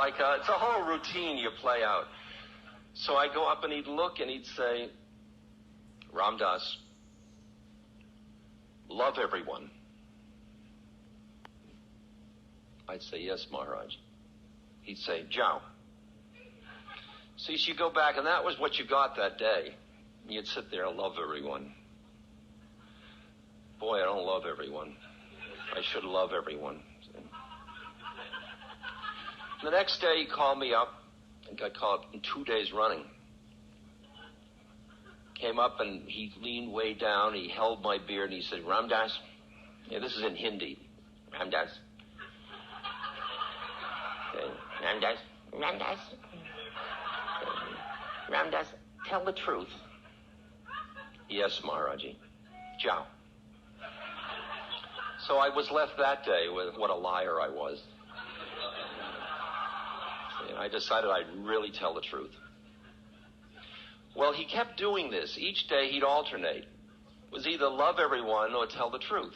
Like, it's a whole routine you play out. So I go up and he'd look and he'd say, Ram Dass, love everyone. I'd say, yes, Maharaj. He'd say, Jao. So you go back, and that was what you got that day. You'd sit there and love everyone. Boy, I don't love everyone. I should love everyone. The next day he called me up. I think I called in 2 days running. Came up and he leaned way down. He held my beard and he said, Ram Dass. Yeah, this is in Hindi. Ram Dass. Okay. Ram Dass. Ram Dass. Ram Dass, tell the truth. Yes, Maharaji. Jao. So I was left that day with what a liar I was. And I decided I'd really tell the truth. Well, he kept doing this. Each day he'd alternate. It was either love everyone or tell the truth.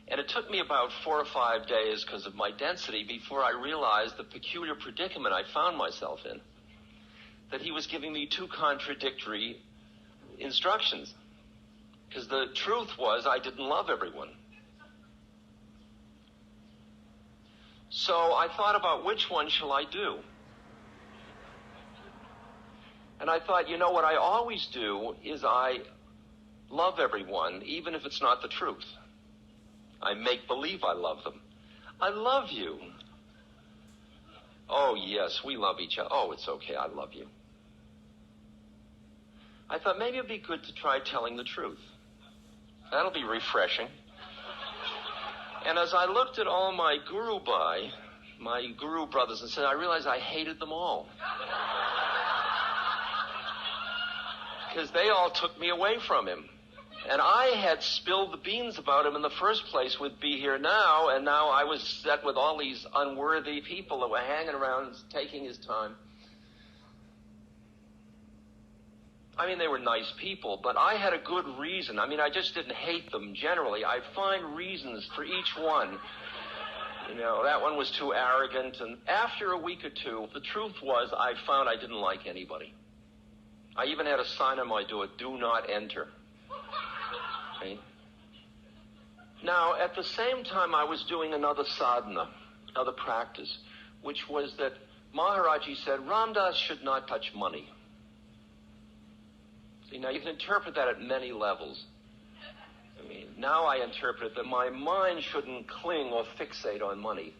And it took me about 4 or 5 days because of my density before I realized the peculiar predicament I found myself in. That he was giving me two contradictory instructions. Because the truth was I didn't love everyone. So I thought about which one shall I do? And I thought, you know, what I always do is I love everyone, even if it's not the truth. I make believe I love them. I love you. Oh, yes, we love each other. Oh, it's okay, I love you. I thought maybe it'd be good to try telling the truth. That'll be refreshing. And as I looked at all my guru brothers, and said, I realized I hated them all. Because they all took me away from him. And I had spilled the beans about him in the first place with Be Here Now, and now I was set with all these unworthy people that were hanging around, taking his time. I mean, they were nice people, but I had a good reason. I mean, I just didn't hate them generally. I find reasons for each one. You know, that one was too arrogant, and after a week or two, the truth was I found I didn't like anybody. I even had a sign on my door, do not enter. Okay? Now, at the same time, I was doing another sadhana, another practice, which was that Maharaji said, Ram Dass should not touch money. See, now you can interpret that at many levels. I mean, now I interpret it that my mind shouldn't cling or fixate on money.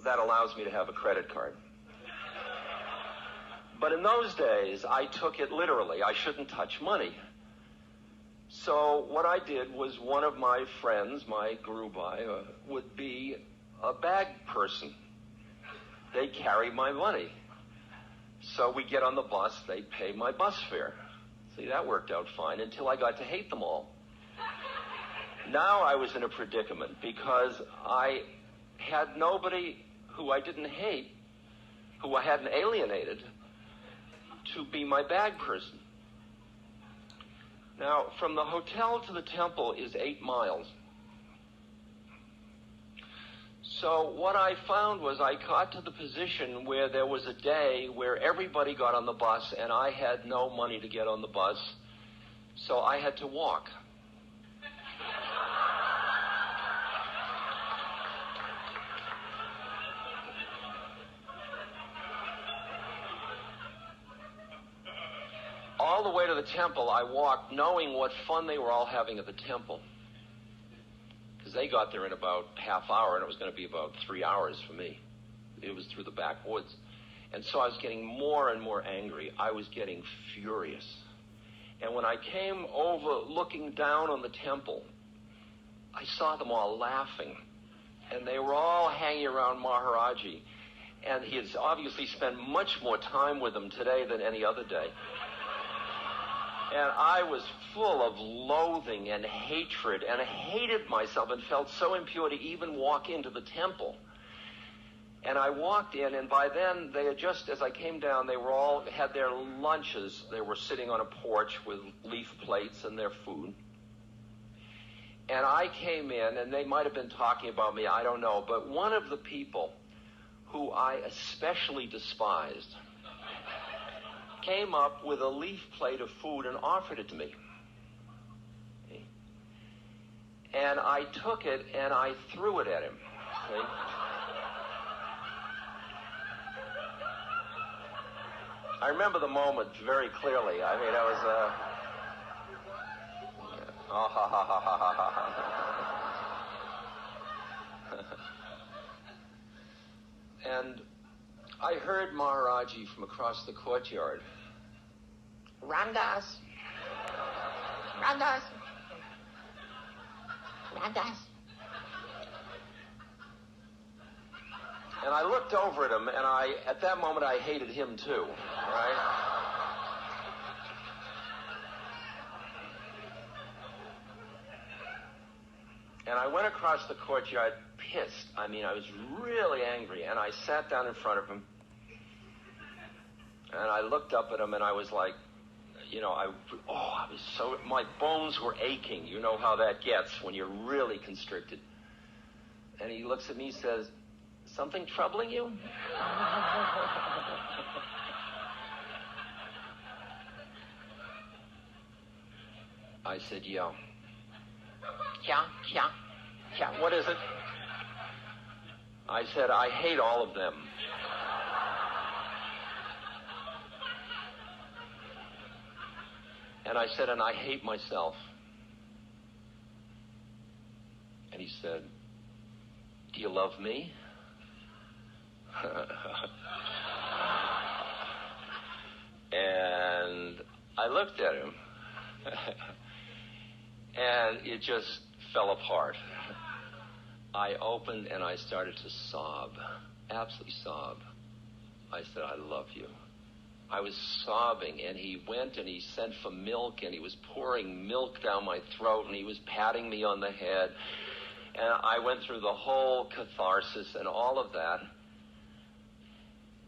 That allows me to have a credit card. But in those days, I took it literally. I shouldn't touch money. So what I did was one of my friends, my guru would be a bag person. They'd carry my money. So we get on the bus, they pay my bus fare. See, that worked out fine until I got to hate them all. Now I was in a predicament because I had nobody who I didn't hate, who I hadn't alienated, to be my bag person. Now, from the hotel to the temple is 8 miles. So what I found was I got to the position where there was a day where everybody got on the bus and I had no money to get on the bus, so I had to walk. All the way to the temple, I walked knowing what fun they were all having at the temple. Because they got there in about half hour, and it was going to be about 3 hours for me. It was through the backwoods. And so I was getting more and more angry. I was getting furious. And when I came over looking down on the temple, I saw them all laughing. And they were all hanging around Maharaji. And he has obviously spent much more time with them today than any other day. And I was full of loathing and hatred, and I hated myself and felt so impure to even walk into the temple. And I walked in, and by then, they had just, as I came down, they were all, had their lunches. They were sitting on a porch with leaf plates and their food. And I came in, and they might have been talking about me, I don't know, but one of the people who I especially despised, came up with a leaf plate of food and offered it to me. Okay? And I took it and I threw it at him. Okay? I remember the moment very clearly. I mean, I was, oh, ha, ha, ha, ha, ha, ha. And I heard Maharaji from across the courtyard. Ramdas. Ramdas. Ramdas. And I looked over at him, and at that moment, I hated him too, right? And I went across the courtyard pissed. I mean, I was really angry, and I sat down in front of him, and I looked up at him, and I was like, you know, I was so, my bones were aching. You know how that gets when you're really constricted. And he looks at me and says, "Something troubling you?" I said, "Yeah." Yeah, what is it? I said, "I hate all of them." And I said, "And I hate myself." And he said, "Do you love me?" And I looked at him, and it just fell apart. I opened and I started to sob, absolutely sob. I said, "I love you." I was sobbing, and he went and he sent for milk, and he was pouring milk down my throat, and he was patting me on the head. And I went through the whole catharsis and all of that.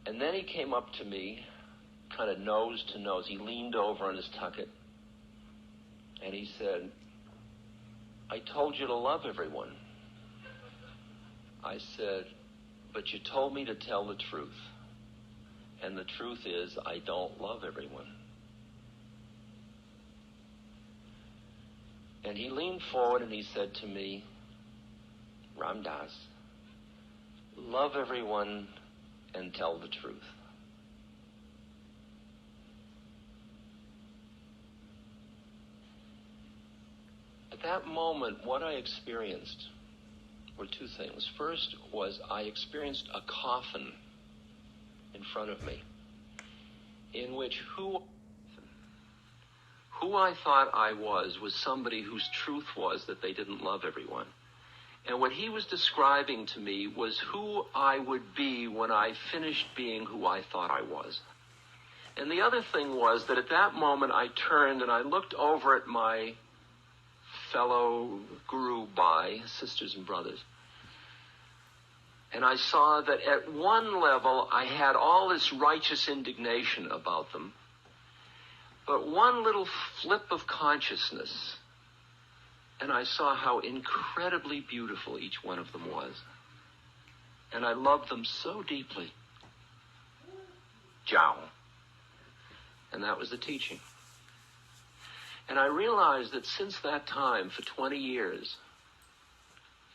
And then he came up to me, kind of nose to nose. He leaned over on his tucket, and he said, "I told you to love everyone." I said, "But you told me to tell the truth. And the truth is, I don't love everyone." And he leaned forward and he said to me, "Ramdas, love everyone and tell the truth." At that moment, what I experienced were two things. First was I experienced a coffin in front of me, in which who I thought I was somebody whose truth was that they didn't love everyone. And what he was describing to me was who I would be when I finished being who I thought I was. And the other thing was that at that moment I turned and I looked over at my fellow Guru Bhai, sisters and brothers, and I saw that at one level I had all this righteous indignation about them, but one little flip of consciousness, and I saw how incredibly beautiful each one of them was. And I loved them so deeply. Jiao. And that was the teaching. And I realized that since that time, for 20 years,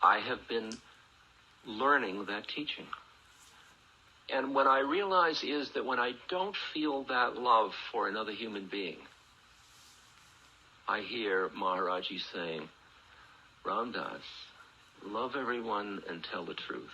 I have been learning that teaching. And what I realize is that when I don't feel that love for another human being, I hear Maharaji saying, "Ramdas, love everyone and tell the truth."